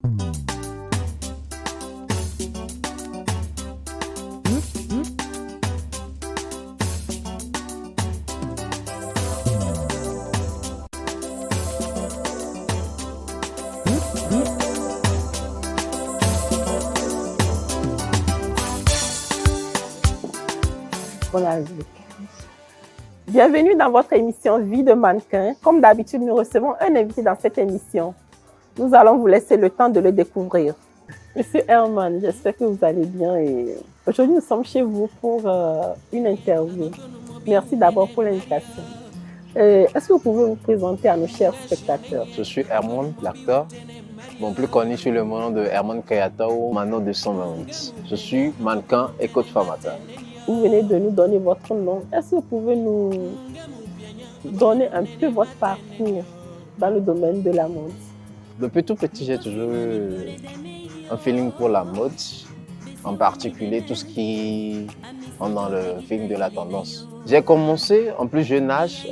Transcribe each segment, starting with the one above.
Voilà. Bienvenue dans votre émission Vie de mannequin. Comme d'habitude, nous recevons un invité dans cette émission. Nous allons vous laisser le temps de le découvrir. Monsieur Herman, j'espère que vous allez bien et aujourd'hui nous sommes chez vous pour une interview. Merci d'abord pour l'invitation. Est-ce que vous pouvez vous présenter à nos chers spectateurs? Je suis Herman, l'acteur, plus connu sous le nom de Herman Kayata ou Mano 228. Je suis mannequin et coach formateur. Vous venez de nous donner votre nom. Est-ce que vous pouvez nous donner un peu votre parcours dans le domaine de la mode? Depuis tout petit, j'ai toujours eu un feeling pour la mode, en particulier tout ce qui est dans le film de la tendance. J'ai commencé en plus jeune âge,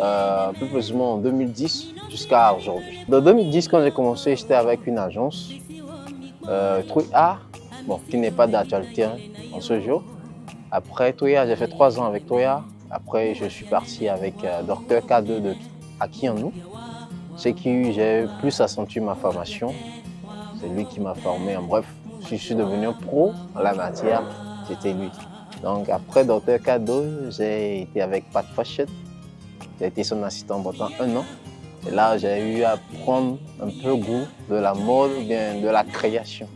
plus précisément en 2010 jusqu'à aujourd'hui. Dans 2010, quand j'ai commencé, j'étais avec une agence, Toya, qui n'est pas d'actualité en ce jour. Après Toya, j'ai fait 3 ans avec Toya. Après, je suis parti avec Dr K2 de Akianou. C'est qui j'ai plus accentué ma formation. C'est lui qui m'a formé. En bref, je suis devenu pro en la matière. C'était lui. Donc après Dr K2, j'ai été avec Pat Fashion. J'ai été son assistant pendant 1 an. Et là, j'ai eu à prendre un peu goût de la mode, bien de la création.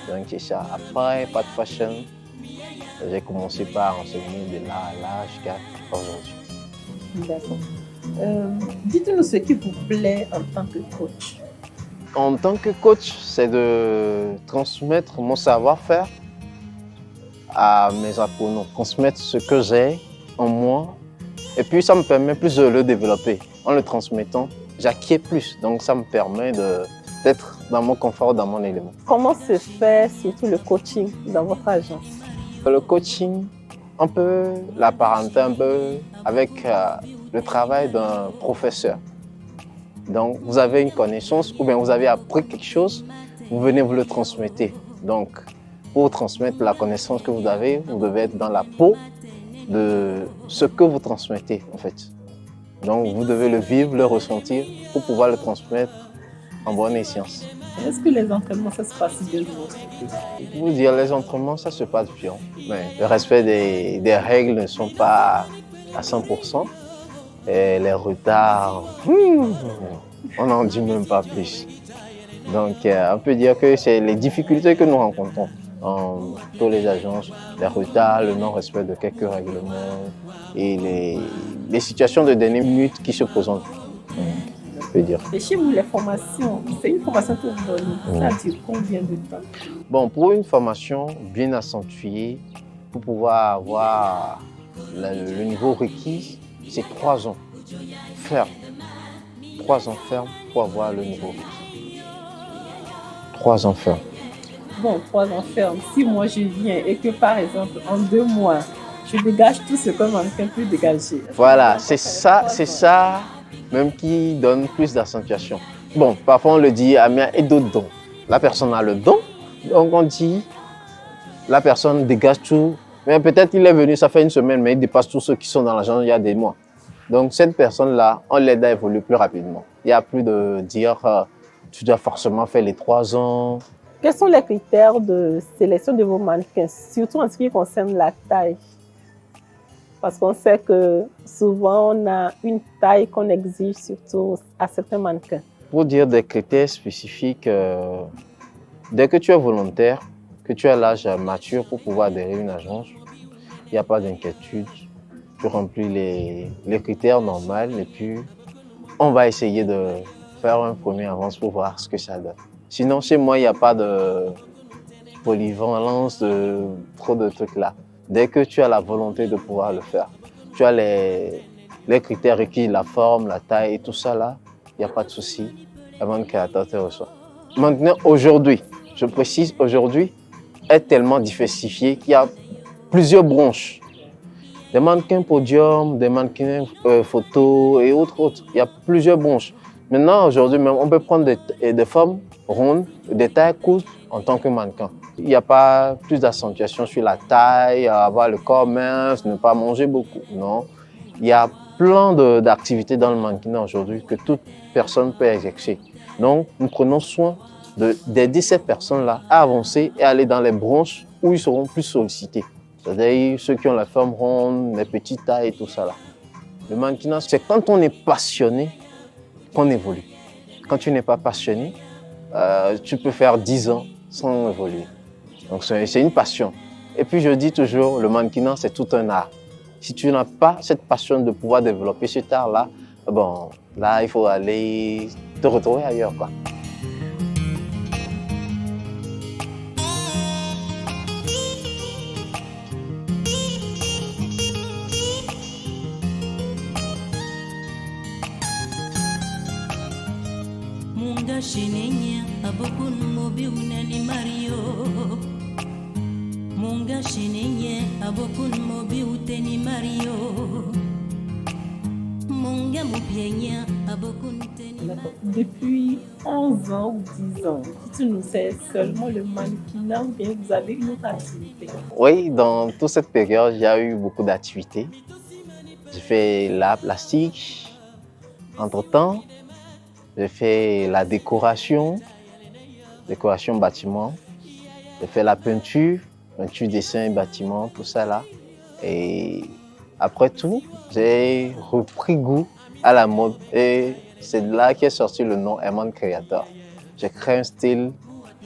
Donc c'est ça. Après Pat Fashion, j'ai commencé par enseigner de là à là jusqu'à aujourd'hui. D'accord. Dites-nous ce qui vous plaît en tant que coach. En tant que coach, c'est de transmettre mon savoir-faire à mes apprenants, transmettre ce que j'ai en moi. Et puis ça me permet plus de le développer. En le transmettant, j'acquiers plus. Donc ça me permet d'être dans mon confort, dans mon élément. Comment se fait surtout le coaching dans votre agence? Le coaching, on peut l'apparenter un peu avec le travail d'un professeur. Donc, vous avez une connaissance ou bien vous avez appris quelque chose, vous venez vous le transmettez. Donc, pour transmettre la connaissance que vous devez être dans la peau de ce que vous transmettez en fait. Donc, vous devez le vivre, le ressentir pour pouvoir le transmettre en bonne et science. Est-ce que les entraînements, ça se passe bien de votre côté? Vous dire, les entraînements, ça se passe bien. Mais le respect des règles ne sont pas à 100%. Et les retards, on n'en dit même pas plus. Donc, on peut dire que c'est les difficultés que nous rencontrons dans toutes les agences, les retards, le non-respect de quelques règlements et les situations de dernière minute qui se présentent. On peut dire. Et chez vous, les formations, c'est une formation que vous donnez. Ça dure combien de temps? Pour une formation bien accentuée, pour pouvoir avoir le niveau requis, c'est 3 ans ferme. 3 ans ferme pour avoir le niveau requis. 3 ans ferme. 3 ans ferme. Si moi je viens et que par exemple en 2 mois, je dégage tout ce que mannequin peut dégager. Voilà, c'est ça même qui donne plus d'accentuation. Parfois on le dit, Amia et d'autres dons. La personne a le don, donc on dit, la personne dégage tout. Mais peut-être qu'il est venu, ça fait 1 semaine, mais il dépasse tous ceux qui sont dans l'agence il y a des mois. Donc cette personne-là, on l'aide à évoluer plus rapidement. Il n'y a plus de dire, tu dois forcément faire les 3 ans. Quels sont les critères de sélection de vos mannequins, surtout en ce qui concerne la taille? Parce qu'on sait que souvent, on a une taille qu'on exige surtout à certains mannequins. Pour dire des critères spécifiques, dès que tu es volontaire, que tu as l'âge mature pour pouvoir adhérer à une agence, il n'y a pas d'inquiétude. Tu remplis les critères normaux et puis on va essayer de faire un premier avance pour voir ce que ça donne. Sinon, chez moi, il n'y a pas de polyvalence, trop de trucs là. Dès que tu as la volonté de pouvoir le faire, tu as les critères requis, la forme, la taille et tout ça là, il n'y a pas de souci. Avant que te reçoit. Maintenant, aujourd'hui, je précise, aujourd'hui, est tellement diversifié qu'il y a plusieurs branches. Des mannequins podium, des mannequins photos et autres. Il y a plusieurs branches. Maintenant, aujourd'hui même, on peut prendre des femmes ronde, des tailles courtes en tant que mannequin. Il n'y a pas plus d'accentuation sur la taille, avoir le corps mince, ne pas manger beaucoup. Non, il y a plein d'activités dans le mannequinat aujourd'hui que toute personne peut exercer. Donc, nous prenons soin d'aider ces personnes-là à avancer et aller dans les branches où ils seront plus sollicités. C'est-à-dire ceux qui ont la forme ronde, les petites tailles et tout ça là. Le mannequinat, c'est quand on est passionné qu'on évolue. Quand tu n'es pas passionné, tu peux faire 10 ans sans évoluer. Donc c'est une passion. Et puis je dis toujours, le mannequinat, c'est tout un art. Si tu n'as pas cette passion de pouvoir développer cet art-là, bon, là, il faut aller te retrouver ailleurs, quoi. Munga shinenya abokun mobi unani Mario. Munga shinenya abokun mobi uteni Mario. Munga mupienya abokun teni. Depuis 11 ans ou 10 ans, tu nous sais seulement le mannequinat ou bien vous avez une autre activité? Oui, dans toute cette période, il y a eu beaucoup d'activités. J'ai fait l'art plastique. Entre-temps, j'ai fait la décoration bâtiment. J'ai fait la peinture, dessin, bâtiment, tout ça là. Et après tout, j'ai repris goût à la mode et c'est de là qu'est sorti le nom Herman Creator. J'ai créé un style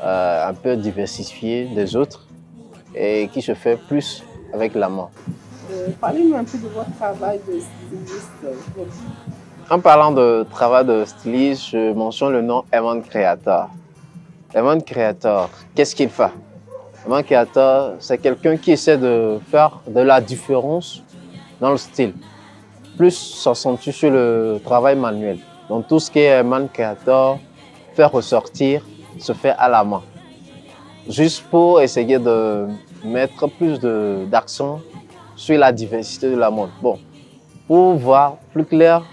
un peu diversifié des autres et qui se fait plus avec la main. Parlez-nous un peu de votre travail de styliste. En parlant de travail de styliste, je mentionne le nom Herman Creator. Herman Creator, qu'est-ce qu'il fait? Herman Creator, c'est quelqu'un qui essaie de faire de la différence dans le style. Plus s'accentue sur le travail manuel. Donc tout ce qui est Herman Creator, faire ressortir, se fait à la main. Juste pour essayer de mettre plus d'accent sur la diversité de la mode. Bon, pour voir plus clair,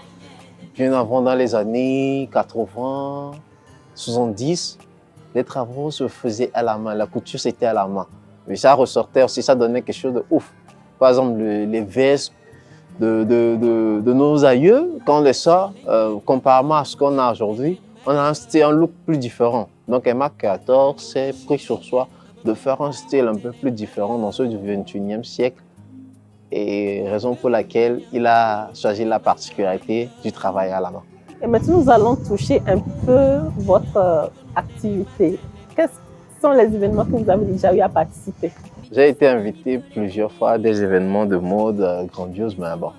bien avant, dans les années 80, 70, les travaux se faisaient à la main, la couture c'était à la main. Mais ça ressortait aussi, ça donnait quelque chose de ouf. Par exemple, les vestes de nos aïeux, quand on les sort, comparément à ce qu'on a aujourd'hui, on a un style, un look plus différent. Donc Herman Creator s'est pris sur soi de faire un style un peu plus différent dans ceux du XXIe siècle. Et raison pour laquelle il a choisi la particularité du travail à la main. Et maintenant, nous allons toucher un peu votre activité. Quels sont les événements que vous avez déjà eu à participer? J'ai été invité plusieurs fois à des événements de mode grandioses, mais bon,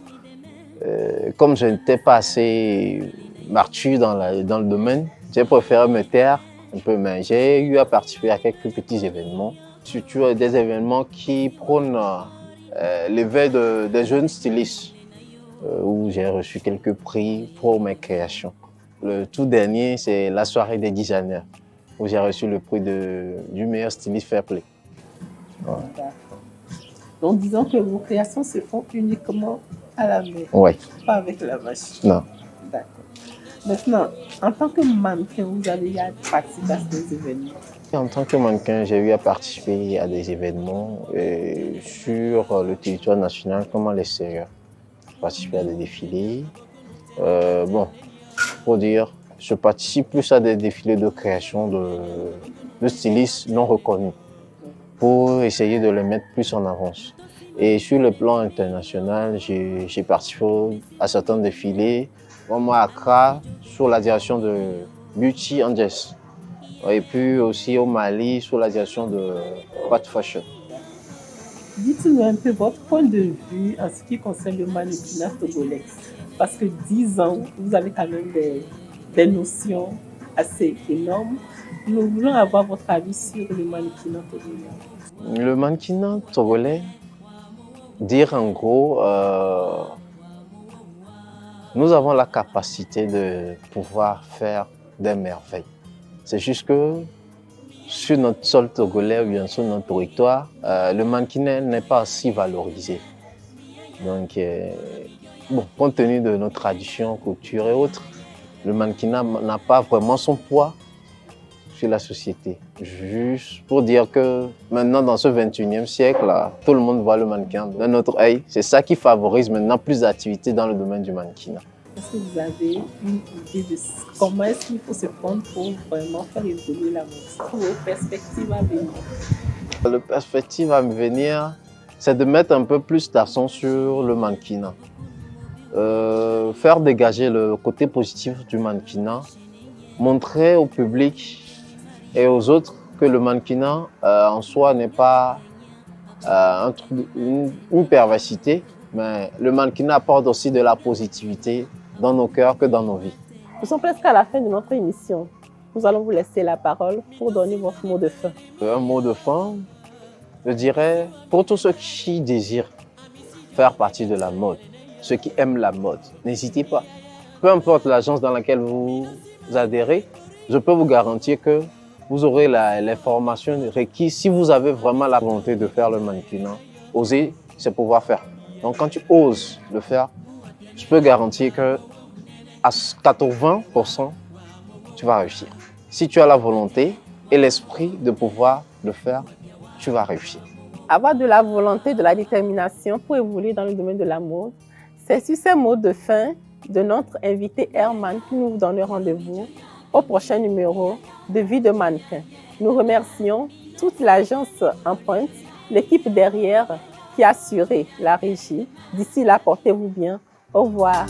comme je n'étais pas assez martu dans le domaine, j'ai préféré me taire un peu, mais j'ai eu à participer à quelques petits événements, surtout des événements qui prônent l'éveil des jeunes stylistes, où j'ai reçu quelques prix pour mes créations. Le tout dernier, c'est la soirée des designers, où j'ai reçu le prix du meilleur styliste fair play. Ouais. Donc disons que vos créations se font uniquement à la main, ouais. Pas avec la machine. Non. D'accord. Maintenant, en tant que mannequin, vous avez eu à participer à ces événements? En tant que mannequin, j'ai eu à participer à des événements sur le territoire national comme à l'extérieur. J'ai participé à des défilés. Bon, pour dire, je participe plus à des défilés de création de stylistes non reconnus pour essayer de les mettre plus en avance. Et sur le plan international, j'ai participé à certains défilés, comme à Accra, sous la direction de Beauty Angels. Et puis aussi au Mali, sous la direction de Pat Fashion. Dites-nous un peu votre point de vue en ce qui concerne le mannequinat togolais. Parce que 10 ans, vous avez quand même des notions assez énormes. Nous voulons avoir votre avis sur le mannequinat togolais. Le mannequinat togolais, dire en gros, nous avons la capacité de pouvoir faire des merveilles. C'est juste que sur notre sol togolais ou bien sur notre territoire, le mannequinat n'est pas si valorisé. Donc, bon, compte tenu de nos traditions, couture et autres, le mannequinat n'a pas vraiment son poids sur la société. Juste pour dire que maintenant, dans ce 21e siècle, là, tout le monde voit le mannequin d'un autre œil. C'est ça qui favorise maintenant plus d'activités dans le domaine du mannequinat. Est-ce que vous avez une idée de comment est-ce qu'il faut se prendre pour vraiment faire évoluer la mode? Vos perspectives à venir? La perspective à venir, c'est de mettre un peu plus d'accent sur le mannequinat. Faire dégager le côté positif du mannequinat, montrer au public et aux autres que le mannequinat en soi n'est pas une perversité, mais le mannequinat apporte aussi de la positivité dans nos cœurs que dans nos vies. Nous sommes presque à la fin de notre émission. Nous allons vous laisser la parole pour donner votre mot de fin. Un mot de fin, je dirais, pour tous ceux qui désirent faire partie de la mode, ceux qui aiment la mode, n'hésitez pas. Peu importe l'agence dans laquelle vous adhérez, je peux vous garantir que vous aurez les formations requises si vous avez vraiment la volonté de faire le mannequinat. Oser, c'est pouvoir faire. Donc quand tu oses le faire, je peux garantir que à 80%, tu vas réussir. Si tu as la volonté et l'esprit de pouvoir le faire, tu vas réussir. Avoir de la volonté, de la détermination pour évoluer dans le domaine de la mode, c'est sur ces mots de fin de notre invité Herman que nous vous donnons rendez-vous au prochain numéro de Vie de mannequin. Nous remercions toute l'agence Empreinte, l'équipe derrière qui a assuré la régie. D'ici là, portez-vous bien. Au revoir.